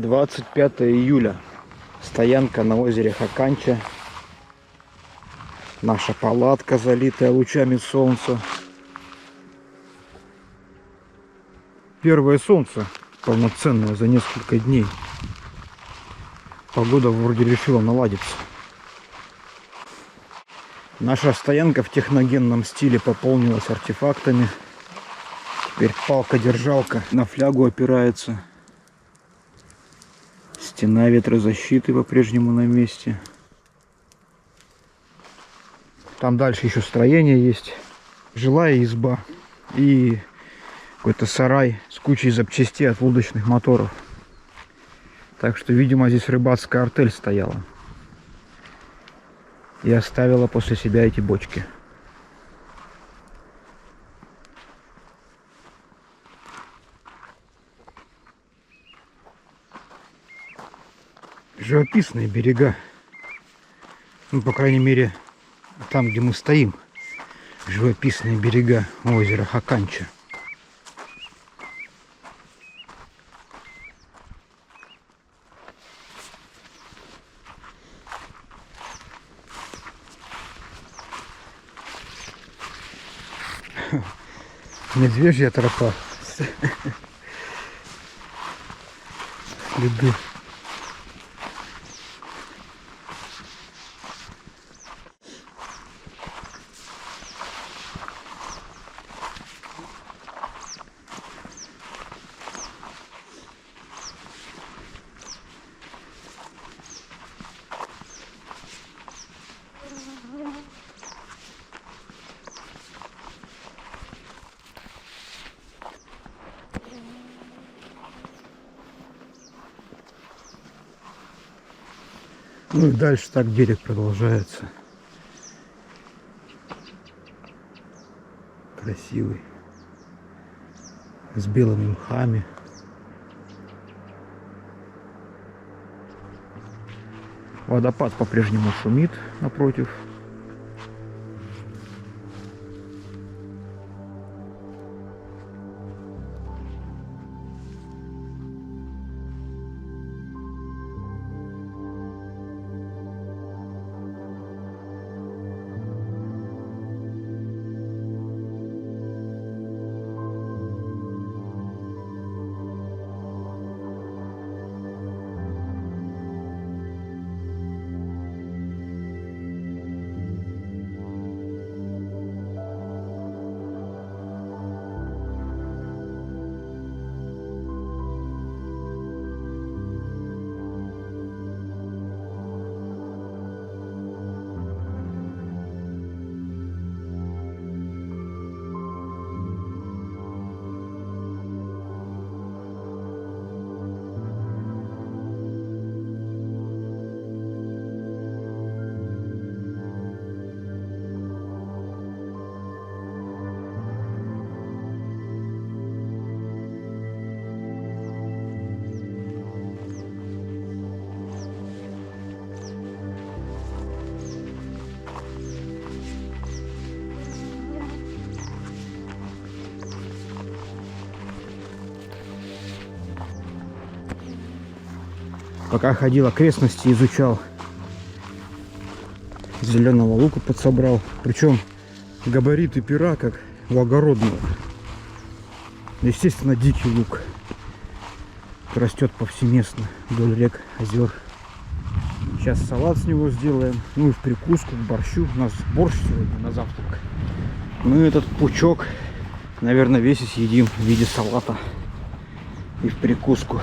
25 июля. Стоянка на озере Хаканча. Наша палатка, залитая лучами солнца. Первое солнце полноценное за несколько дней. Погода вроде решила наладиться. Наша стоянка в техногенном стиле пополнилась артефактами. Теперь палка-держалка на флягу опирается. Стена ветрозащиты по-прежнему на месте. Там дальше еще строение есть. Жилая изба и какой-то сарай с кучей запчастей от лодочных моторов. Так что, видимо, здесь рыбацкая артель стояла. И оставила после себя эти бочки. Живописные берега. Ну, по крайней мере, там, где мы стоим. Живописные берега озера Хаканча. Медвежья тропа. Следы. Ну и дальше так берег продолжается. Красивый. С белыми мхами. Водопад по-прежнему шумит напротив. Пока ходил окрестности, изучал, зеленого лука подсобрал. Причем габариты пера как у огородного. Естественно, дикий лук. Растет повсеместно вдоль рек, озер. Сейчас салат с него сделаем. Ну и в прикуску, к борщу. У нас борщ сегодня на завтрак. Ну и этот пучок, наверное, весь и съедим в виде салата. И в прикуску.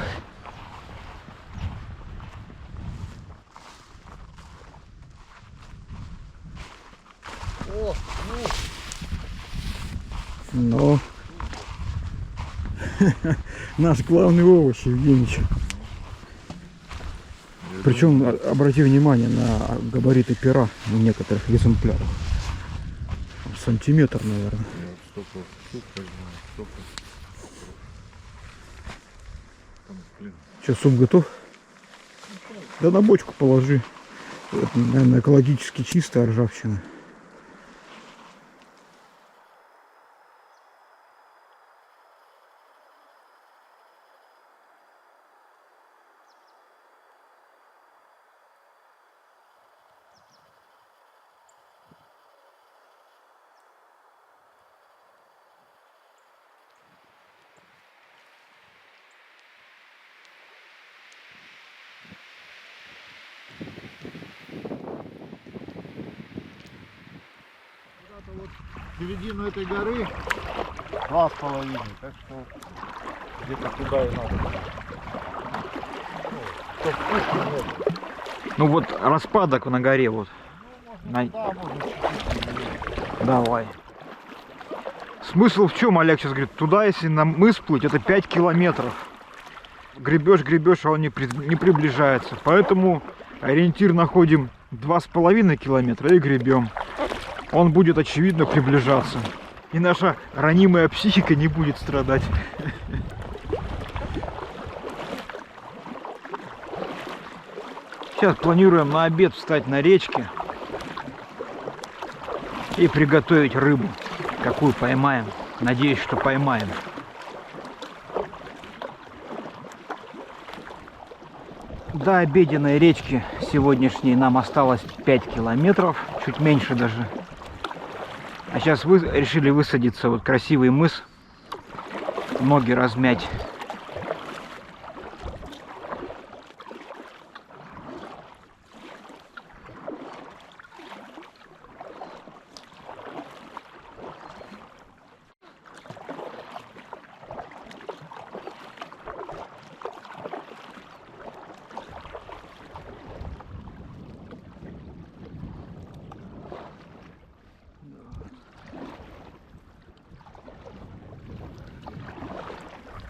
Но наш главный овощ, Евгеньевич. Причем обрати внимание на габариты пера у некоторых экземпляров. Сантиметр, наверное. Что, суп готов? Да на бочку положи. Это, наверное, экологически чистая ржавчина. вот середину этой горы 2,5, так что где-то туда и надо. Ну, вкусно нет. Ну вот распадок на горе вот. Ну, можно туда, можно чуть-чуть. Давай. Смысл в чем, Олег сейчас говорит, туда, если на мыс плыть, это 5 километров. Гребешь, гребешь, а он не приближается. Поэтому ориентир находим 2,5 километра и гребем. Он будет, очевидно, приближаться. И наша ранимая психика не будет страдать. Сейчас планируем на обед встать на речке и приготовить рыбу. Какую поймаем. Надеюсь, что поймаем. До обеденной речки сегодняшней нам осталось 5 километров. Чуть меньше даже. А сейчас решили высадиться. Вот красивый мыс. Ноги размять.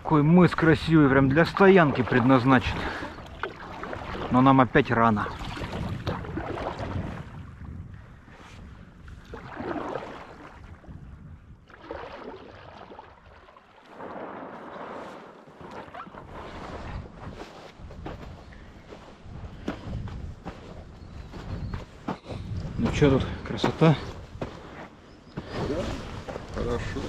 Какой мыс красивый, прям для стоянки предназначен. Но нам опять рано. Ну что тут, красота? Да, хорошо.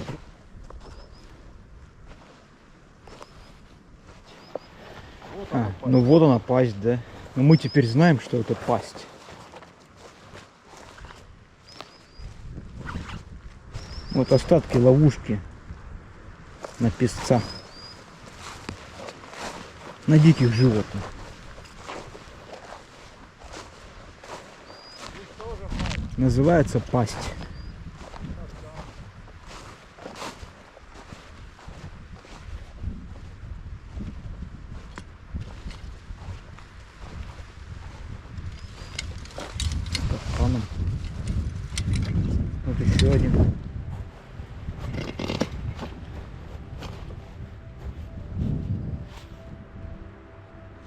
Ну вот она пасть, да? Но мы теперь знаем, что это пасть. Вот остатки ловушки на песца. На диких животных. Называется пасть. Вот еще один.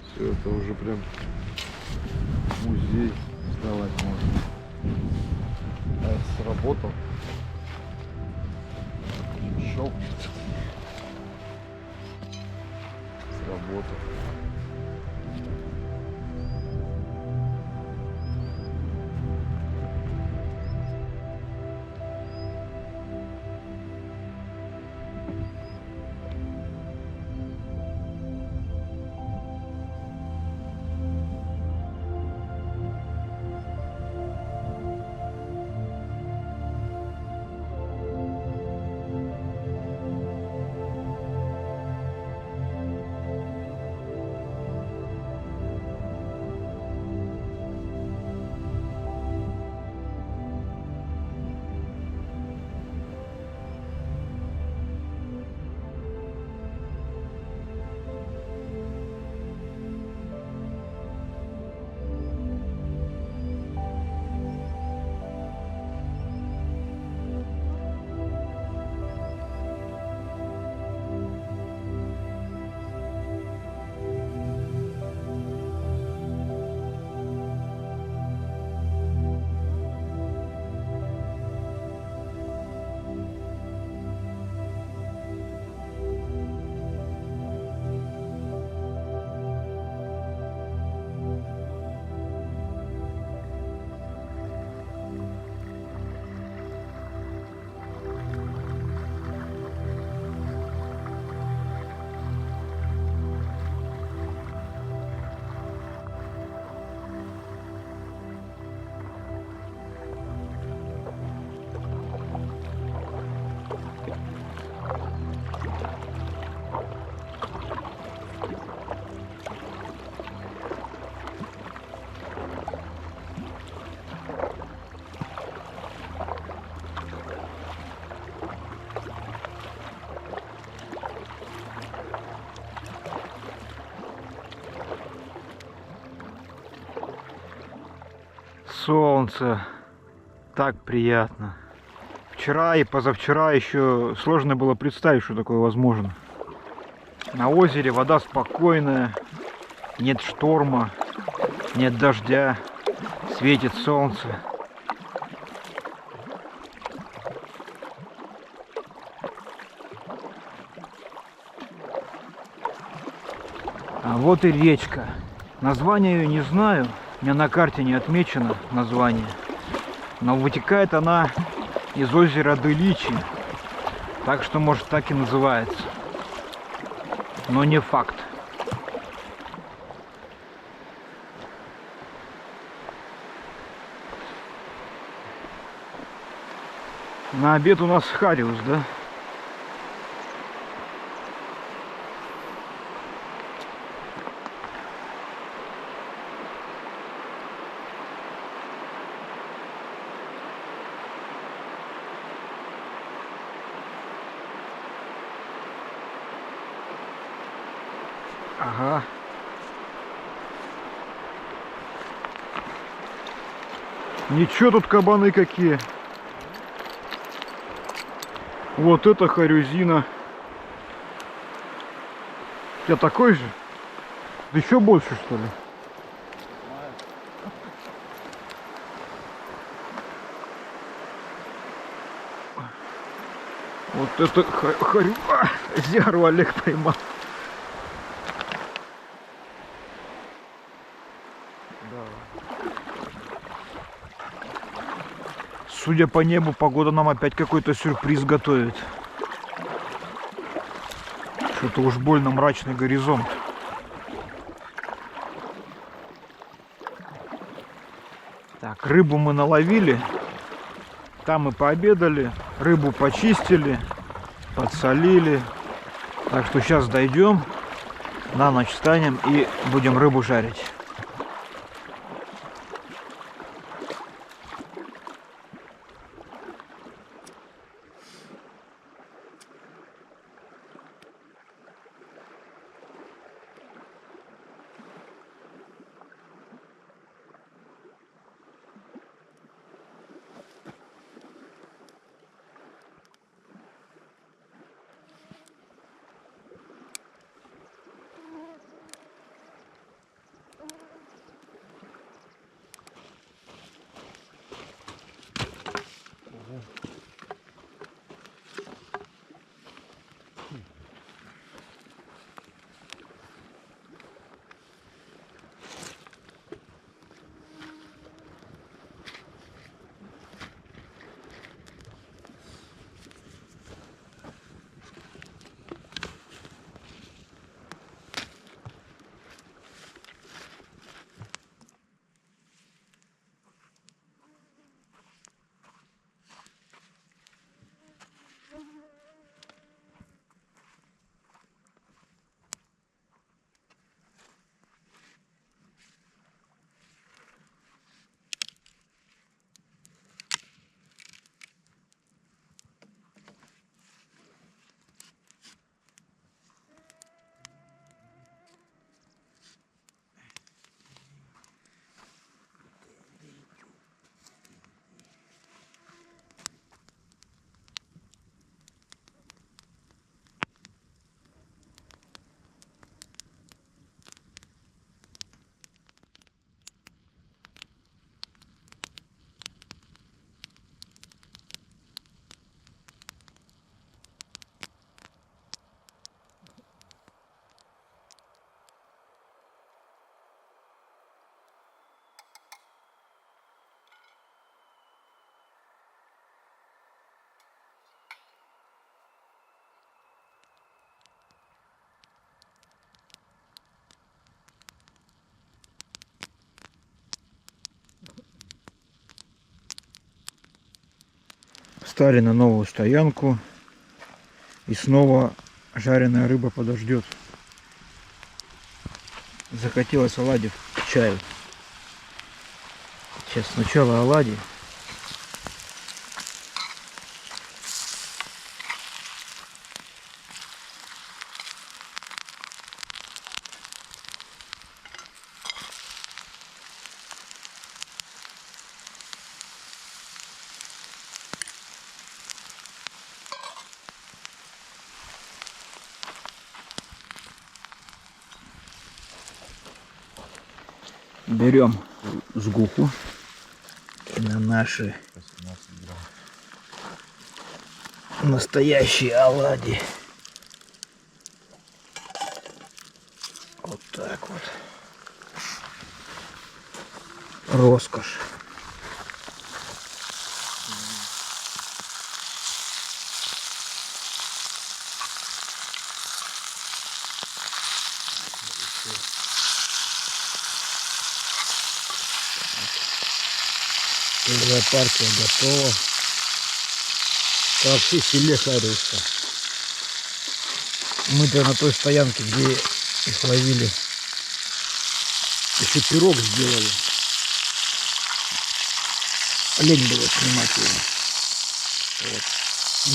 Все, это уже прям музей вставать можно. А это сработал. Щелкнет. Сработал. солнце. Так приятно. Вчера и позавчера еще сложно было представить, что такое возможно. На озере вода спокойная, нет шторма, нет дождя, светит солнце. А вот и речка. Название ее не знаю, у меня на карте не отмечено название. Но вытекает она из озера Дыличи. Так что, может, так и называется. Но не факт. На обед у нас хариус, да? Ага. Ничего, тут кабаны какие. Вот это харюзина. У тебя такой же? Еще больше, что ли? Вот это харю... Зяру Олег поймал. Судя по небу, погода нам опять какой-то сюрприз готовит. Что-то уж больно мрачный горизонт. Так, рыбу мы наловили. Там мы пообедали. Рыбу почистили. Подсолили. Так что сейчас дойдем. На ночь встанем и будем рыбу жарить. Встали на новую стоянку. И снова жареная рыба подождет. Захотелось оладьев к чаю. Сейчас сначала оладьи. Берем сгуху на наши 18 грамм. настоящие оладьи. Вот так вот. Роскошь. Первая партия готова. Так, все филе харюшка. Мы-то на той стоянке, где их ловили, еще пирог сделали. Лень было снимать его. Вот.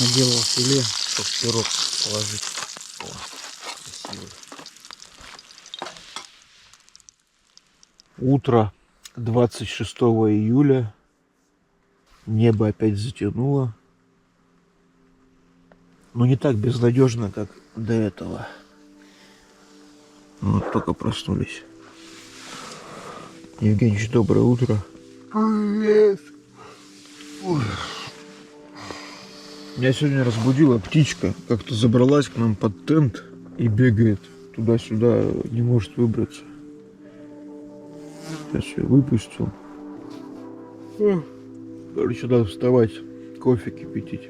Наделал филе, чтобы в пирог положить. О, красивый. Утро 26 июля. Небо опять затянуло. Но не так безнадежно, как до этого. Вот только проснулись. Евгеньевич, доброе утро. Привет. Меня сегодня разбудила птичка. Как-то забралась к нам под тент и бегает туда-сюда, не может выбраться. Сейчас ее выпустил. Короче, надо вставать, кофе кипятить.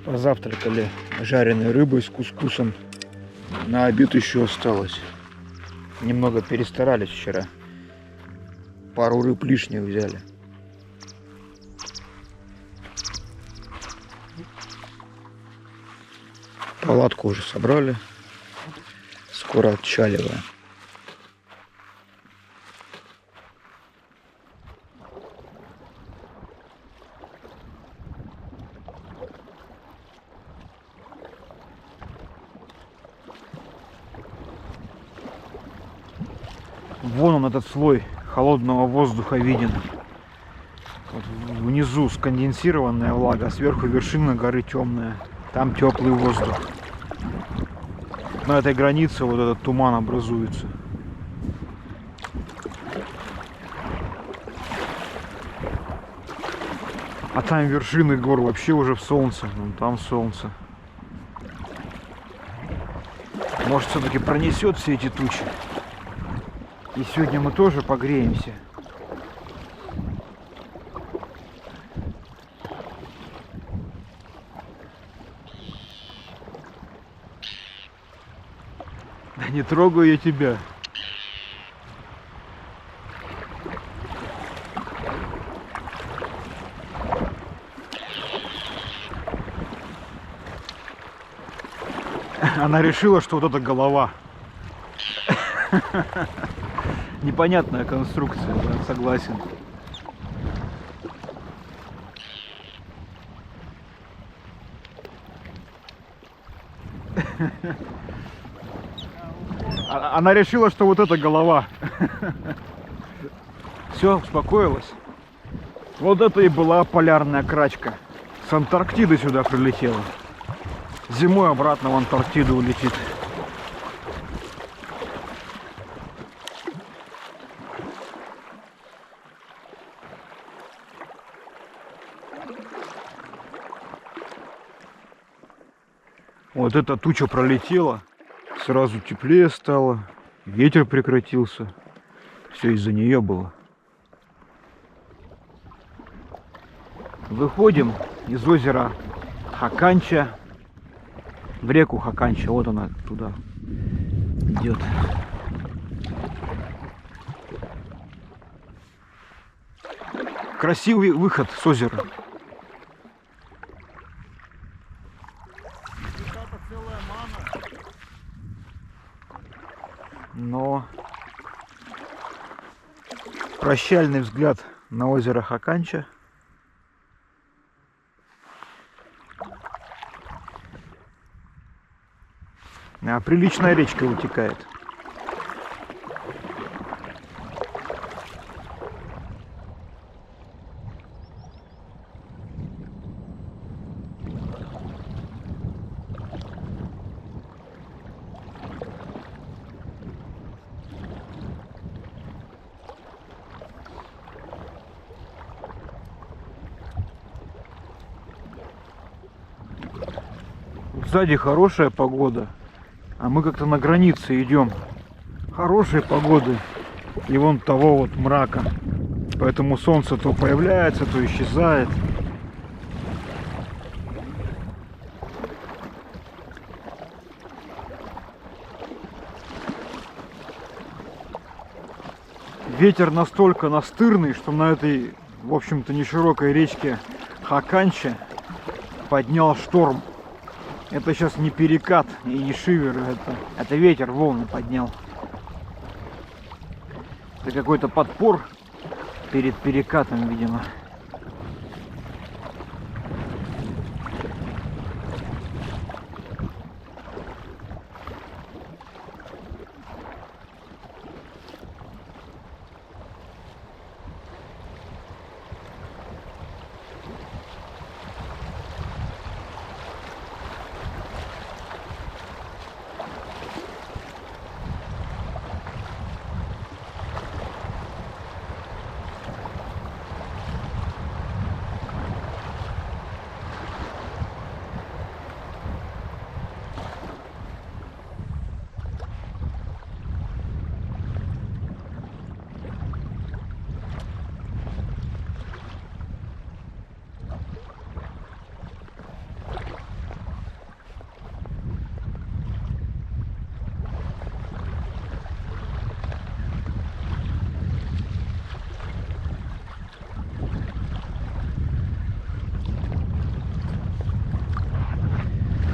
Позавтракали жареной рыбой с кускусом. На обед еще осталось. Немного перестарались вчера. Пару рыб лишних взяли. Палатку уже собрали. Скоро отчаливаем. Вон он, этот слой холодного воздуха виден. Вот внизу сконденсированная влага, сверху вершина горы темная. Там теплый воздух. На этой границе вот этот туман образуется. А там вершины гор вообще уже в солнце. Вон там солнце. Может, все-таки пронесет все эти тучи. И сегодня мы тоже погреемся. Да не трогаю я тебя. Она решила, что вот это голова. Непонятная конструкция, да, согласен. Она решила, что вот это голова. Все, успокоилась. Вот это и была полярная крачка. С Антарктиды сюда прилетела. Зимой обратно в Антарктиду улетит. Вот эта туча пролетела, сразу теплее стало, ветер прекратился. Все из-за нее было. Выходим из озера Хаканча в реку Хаканча. Вот она туда идет. Красивый выход с озера. Но прощальный взгляд на озеро Хаканча. Приличная речка вытекает. Сзади хорошая погода, а мы как-то на границе идем. Хорошей погоды и вон того вот мрака. Поэтому солнце то появляется, то исчезает. Ветер настолько настырный, что на этой, в общем-то, неширокой речке Хаканча поднял шторм. Это сейчас не перекат и не шивер, это ветер волны поднял. Это какой-то подпор перед перекатом, видимо.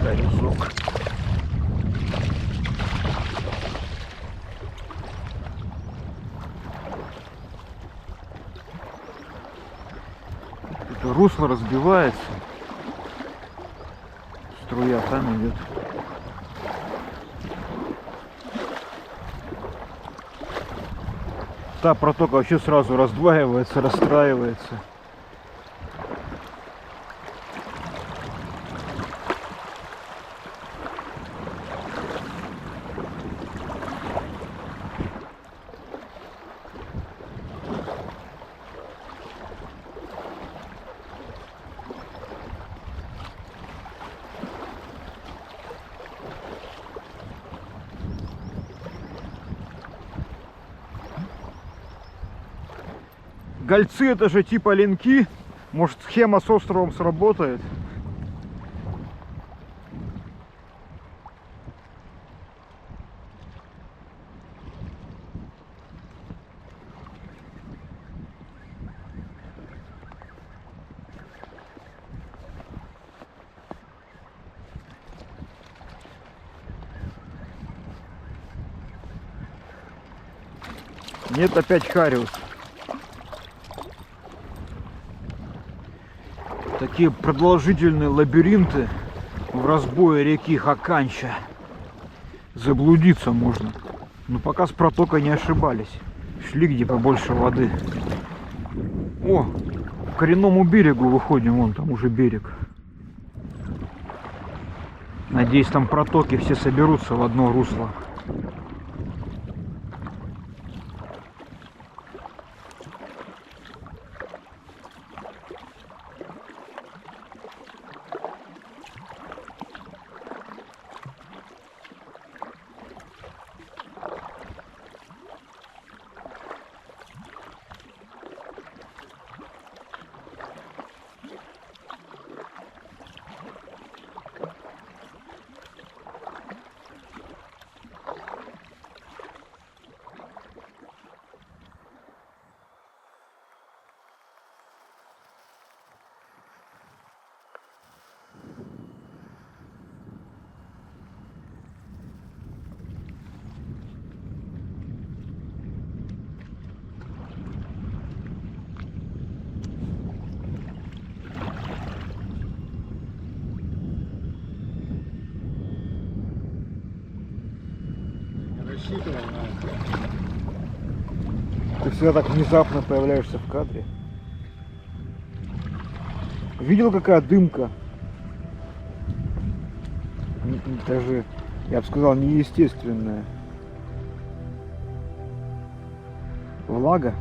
Горизок. Это русло разбивается. Струя там идет. Та протока вообще сразу раздваивается, расстраивается. Гольцы — это же типа ленки. Может, схема с островом сработает. Нет, опять хариус. Такие продолжительные лабиринты в разбое реки Хаканча. заблудиться можно. Но пока с протокой не ошибались. Шли где побольше воды. О, к коренному берегу выходим, вон там уже берег. Надеюсь, там протоки все соберутся в одно русло. Рассчитывай на это. Ты всегда так внезапно появляешься в кадре. Видел, какая дымка? Даже, я бы сказал, неестественная. Влага.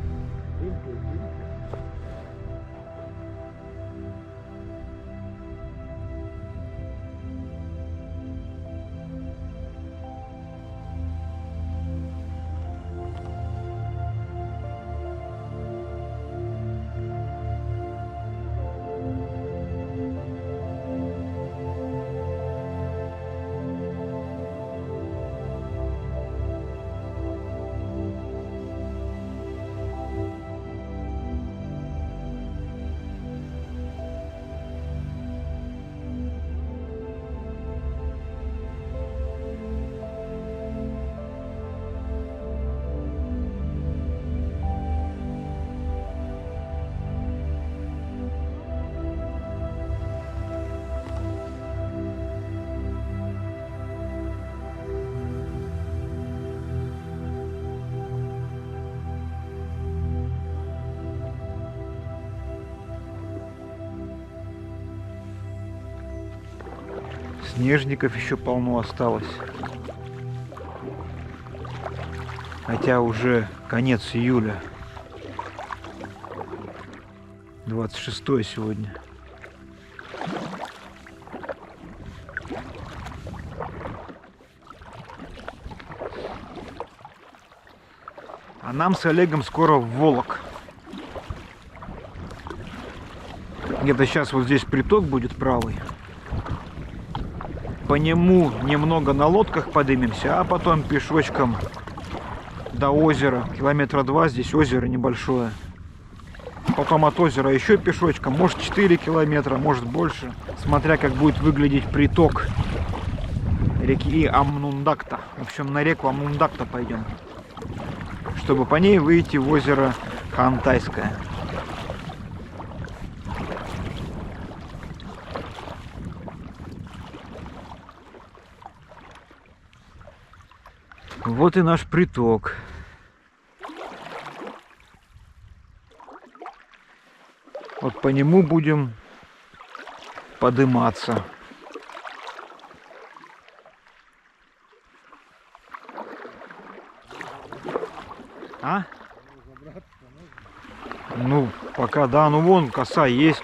Снежников еще полно осталось. Хотя уже конец июля. 26 сегодня. А нам с Олегом скоро в Волок. Где-то сейчас вот здесь приток будет правый. По нему немного на лодках поднимемся, а потом пешочком до озера. Километра 2, здесь озеро небольшое. Потом от озера еще пешочком, может 4 километра, может больше. Смотря как будет выглядеть приток реки Амундакта. В общем, на реку Амундакта пойдем. Чтобы по ней выйти в озеро Хантайское. Вот и наш приток. Вот по нему будем подниматься. А? Ну, пока да, ну вон коса есть.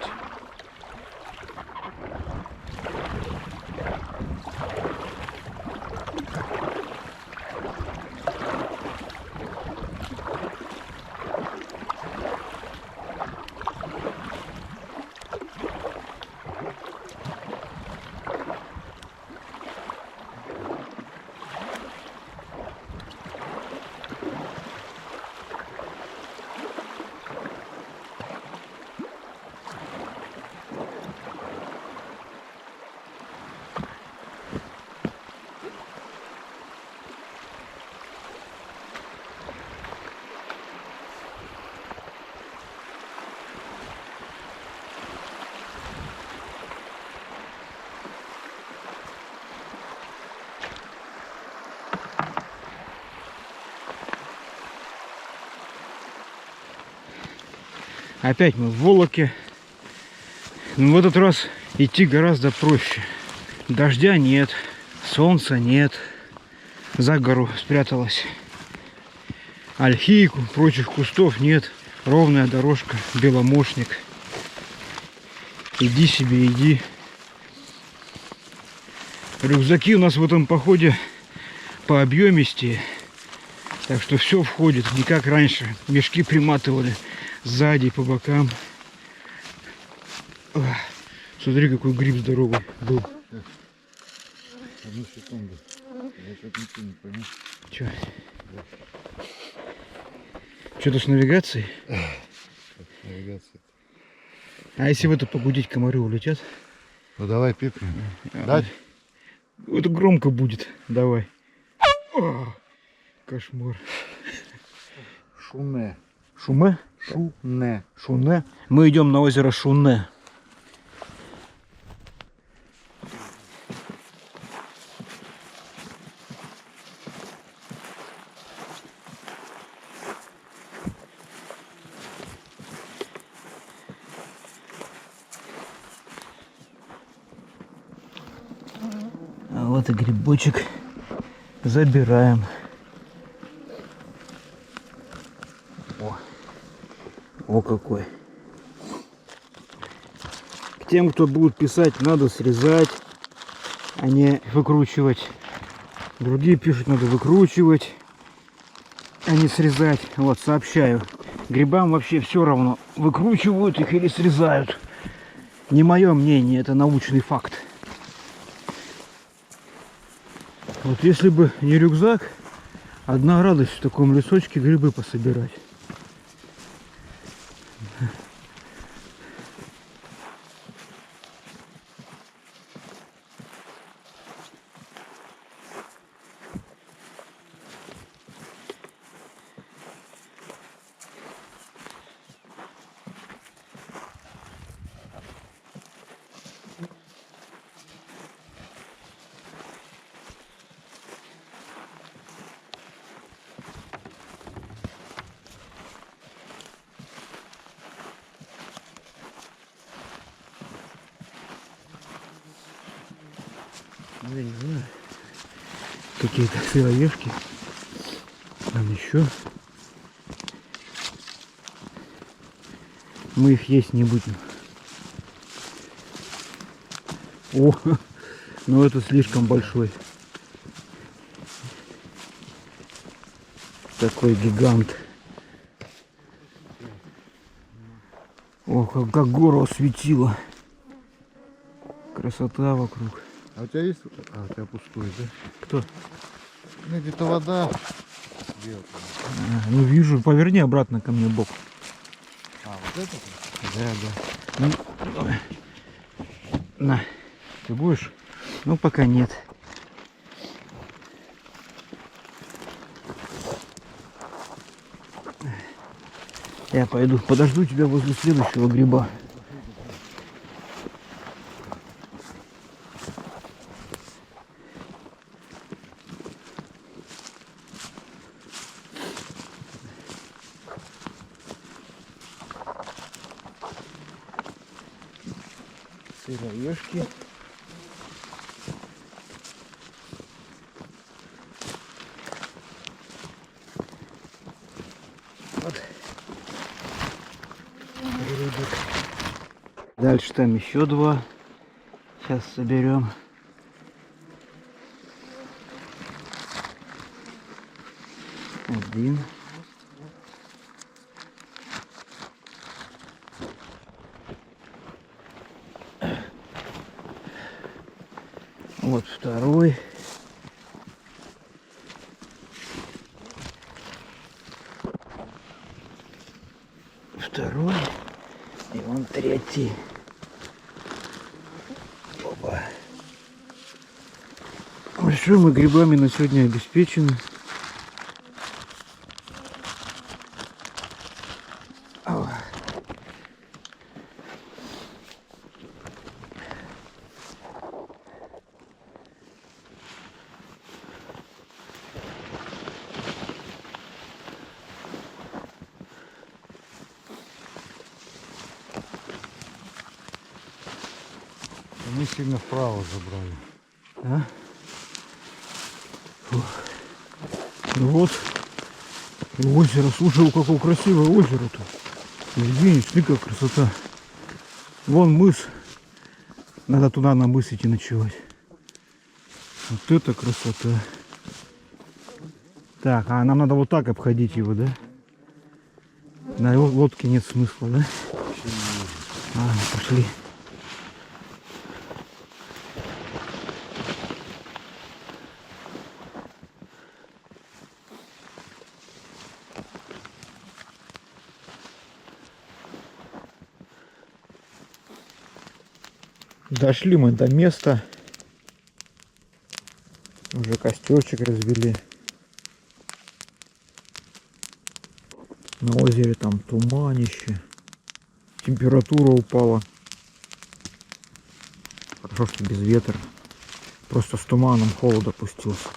Опять мы в Волоке. Но в этот раз идти гораздо проще. Дождя нет, солнца нет. За гору спряталась. Ольхи, прочих кустов нет. Ровная дорожка, беломошник. Иди себе, иди. Рюкзаки у нас в этом походе по объемистее. Так что все входит, не как раньше. Мешки приматывали сзади, по бокам. Смотри, какой гриб здоровый был. Одну секунду. Я что-то ничего не пойму. Че? Что-то с навигацией? Навигация. А если в это погудеть, комары улетят? Ну давай пипнем. Дать? Это громко будет. Давай. О, кошмар. Шуне. Шуме? Шуне. Шуне. Мы идем на озеро Шуне. А вот и грибочек. Забираем. О какой. К тем, кто будет писать, надо срезать, а не выкручивать. Другие пишут, надо выкручивать, а не срезать. Вот, сообщаю. Грибам вообще все равно, выкручивают их или срезают. Не мое мнение, это научный факт. Вот если бы не рюкзак, одна радость в таком лесочке грибы пособирать. Я не знаю. Какие-то сыроежки. Там еще. Мы их есть не будем. О, ну это слишком большой. Такой гигант. О, как гору осветило. Красота вокруг. А у тебя есть? А, у тебя пустой, да? Кто? Ну где-то вода. Ну вижу, поверни обратно ко мне бок. А, вот это? Да, да. Ну, на, ты будешь? Ну пока нет. Я пойду, подожду тебя возле следующего гриба. Сыроежки. Вот. Грибик. Дальше там еще два. Сейчас соберем. Один. Вот второй. Второй. И вон третий. Опа. Что мы грибами на сегодня обеспечены. сильно вправо забрали. Да? Фух. Ну вот, и озеро. Слушай, какое красивое озеро-то. Евгений, смотри, какая красота. Вон мыс. Надо туда на мыс идти ночевать. Вот это красота. Так, а нам надо вот так обходить его, да? На лодке нет смысла, да? А, пошли. Дошли мы до места. Уже костерчик развели. На озере там туманище. Температура упала. Хорошо, что без ветра. Просто с туманом холод опустился.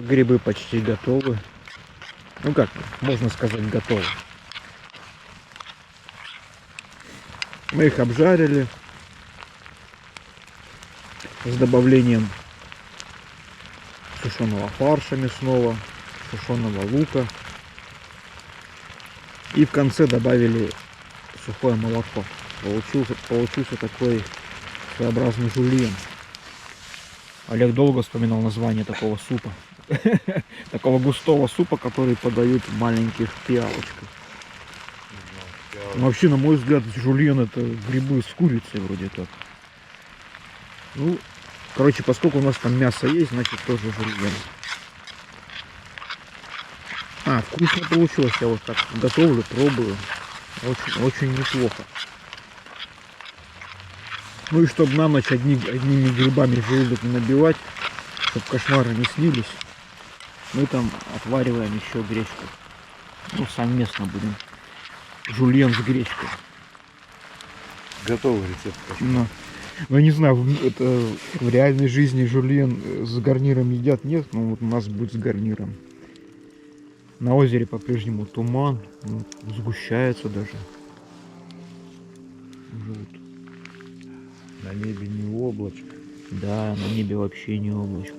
Грибы почти готовы. Ну как, можно сказать, готовы. Мы их обжарили с добавлением сушеного фарша мясного, сушеного лука. И в конце добавили сухое молоко. Получился такой своеобразный жульен. Олег долго вспоминал название такого супа. Такого густого супа, который подают в маленьких пиалочках. Но вообще, на мой взгляд, жульен — это грибы с курицей вроде так. Ну, короче, поскольку у нас там мясо есть, значит тоже жульен. А, вкусно получилось. Я вот так готовлю, пробую. Очень неплохо. Ну и чтобы на ночь одними грибами желудок не набивать, чтобы кошмары не снились, мы там отвариваем еще гречку. Ну, совместно будем. Жульен с гречкой. Готовый рецепт. Ну, я не знаю, это в реальной жизни жульен с гарниром едят, нет, но вот у нас будет с гарниром. На озере по-прежнему туман, ну, сгущается даже. Уже вот. На небе не облачко. Да, на небе вообще не облачко.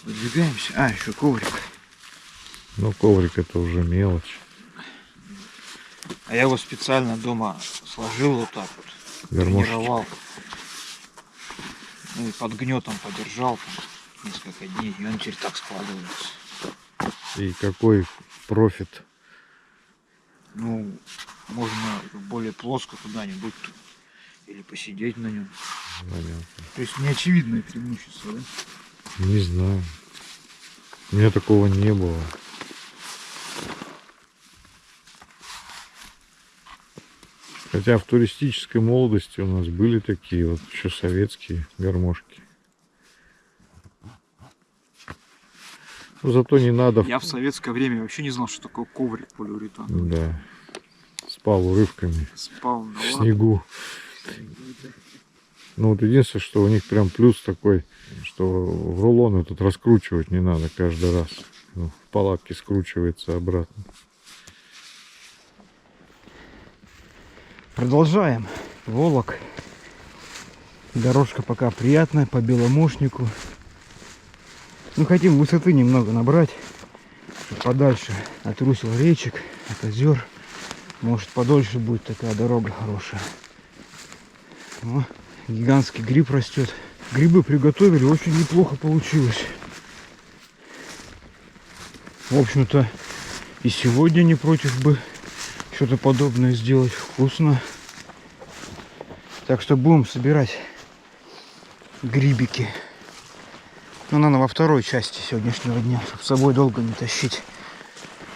Выдвигаемся. А, еще коврик. Ну, коврик это уже мелочь. А я его специально дома сложил вот так вот. Гармошечка. Тренировал. Ну и под гнетом подержал там несколько дней. И он теперь так складывается. И какой профит? Ну, можно более плоско куда-нибудь или посидеть на нем. Понятно. То есть неочевидное преимущество, да? Не знаю. У меня такого не было. Хотя в туристической молодости у нас были такие вот еще советские гармошки. Но зато не надо... Я в советское время вообще не знал, что такое коврик полиуретановый. Да. Спал урывками Спал на в лавке. снегу. Ну вот единственное, что у них прям плюс такой, что в рулон этот раскручивать не надо каждый раз. Ну, в палатке скручивается обратно. Продолжаем. Волок. Дорожка пока приятная по Беломошнику. Ну, хотим высоты немного набрать, чтобы подальше от русел речек, от озер. Может, подольше будет такая дорога хорошая. О, гигантский гриб растет. Грибы приготовили, очень неплохо получилось. В общем-то, и сегодня не против бы что-то подобное сделать. Вкусно. Так что будем собирать грибики. Но надо во второй части сегодняшнего дня, чтобы с собой долго не тащить.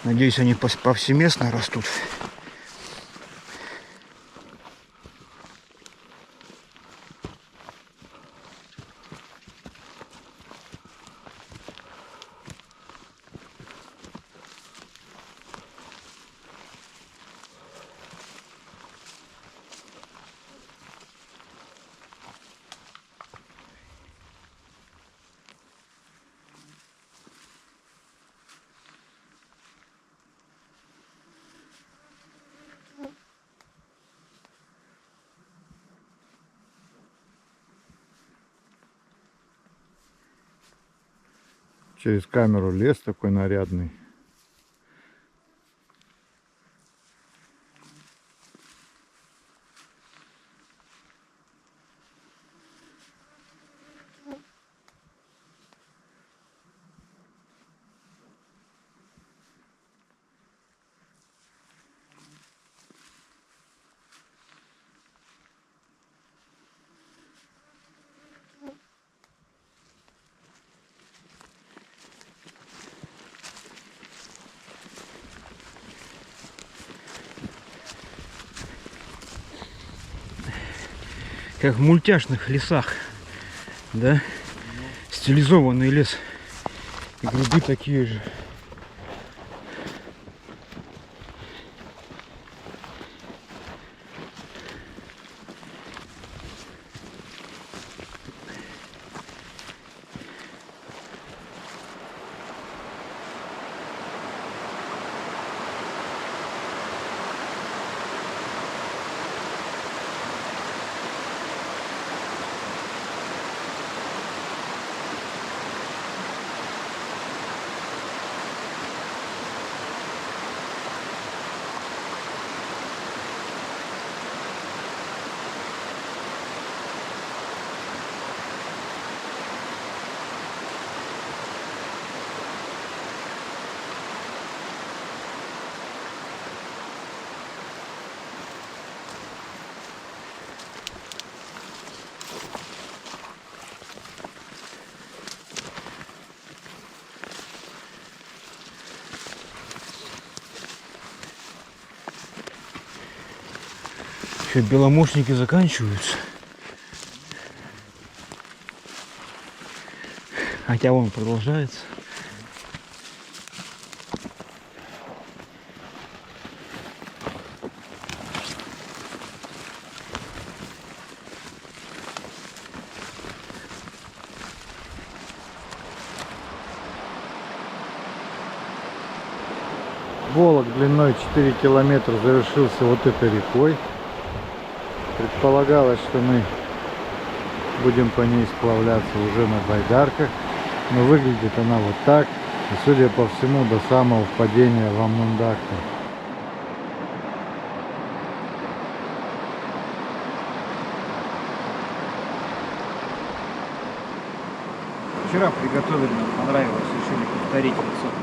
Надеюсь, они повсеместно растут. Через камеру лес такой нарядный. Как в мультяшных лесах, да? Стилизованный лес. И грибы такие же. Еще беломошники заканчиваются. Хотя он продолжается. Волок длиной 4 километра завершился вот этой рекой. Предполагалось, что мы будем по ней сплавляться уже на байдарках. Но выглядит она вот так. И, судя по всему, до самого впадения в Амундактор. Вчера приготовили, нам понравилось, решили повторить рецепт.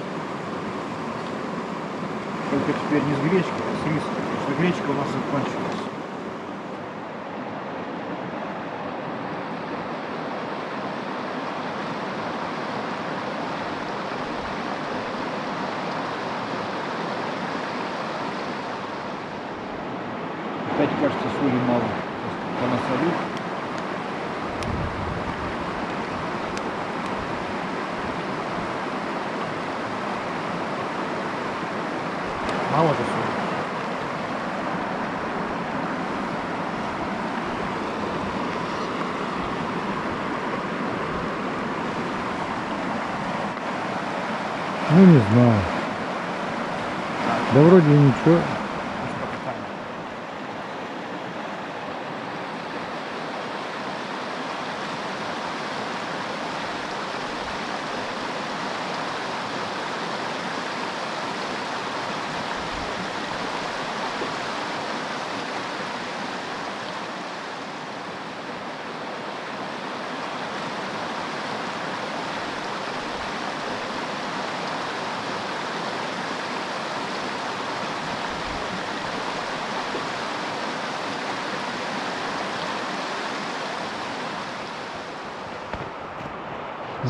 Только теперь не с гречкой, а с рисом, потому что гречка у нас закончилась. Опять кажется, соли мало. Сейчас понасолю. Мало же соли. Ну не знаю. Да вроде ничего.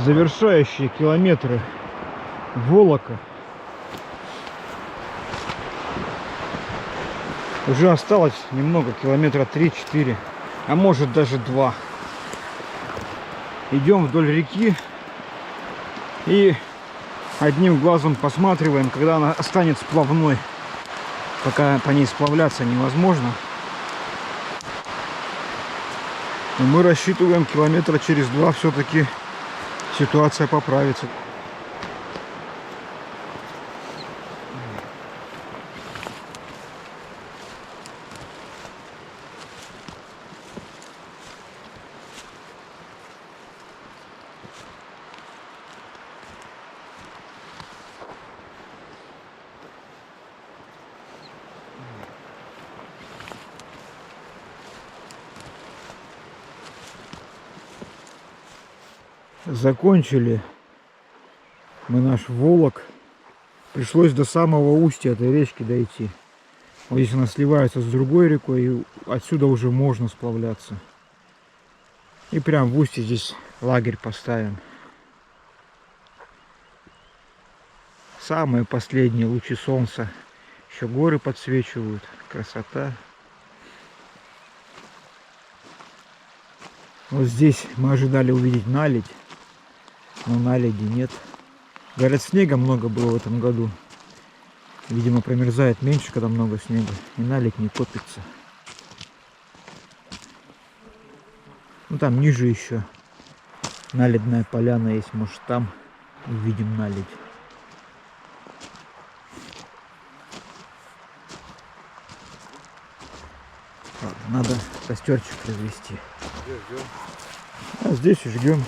Завершающие километры Волока. Уже осталось немного, километра 3-4, а может даже 2. Идем вдоль реки и одним глазом посматриваем, когда она станет сплавной. Пока по ней сплавляться невозможно. Но мы рассчитываем, километра через 2 все-таки ситуация поправится. Закончили мы наш Волок. Пришлось до самого устья этой речки дойти. Вот здесь она сливается с другой рекой, и отсюда уже можно сплавляться. И прям в устье здесь лагерь поставим. Самые последние лучи солнца. Еще горы подсвечивают. Красота. Вот здесь мы ожидали увидеть наледь. Но наледи нет. Говорят, снега много было в этом году. Видимо, промерзает меньше, когда много снега. И наледь не копится. Ну там ниже еще наледная поляна есть. Может, там увидим наледь. Ладно, надо костерчик развести. А здесь и ждем.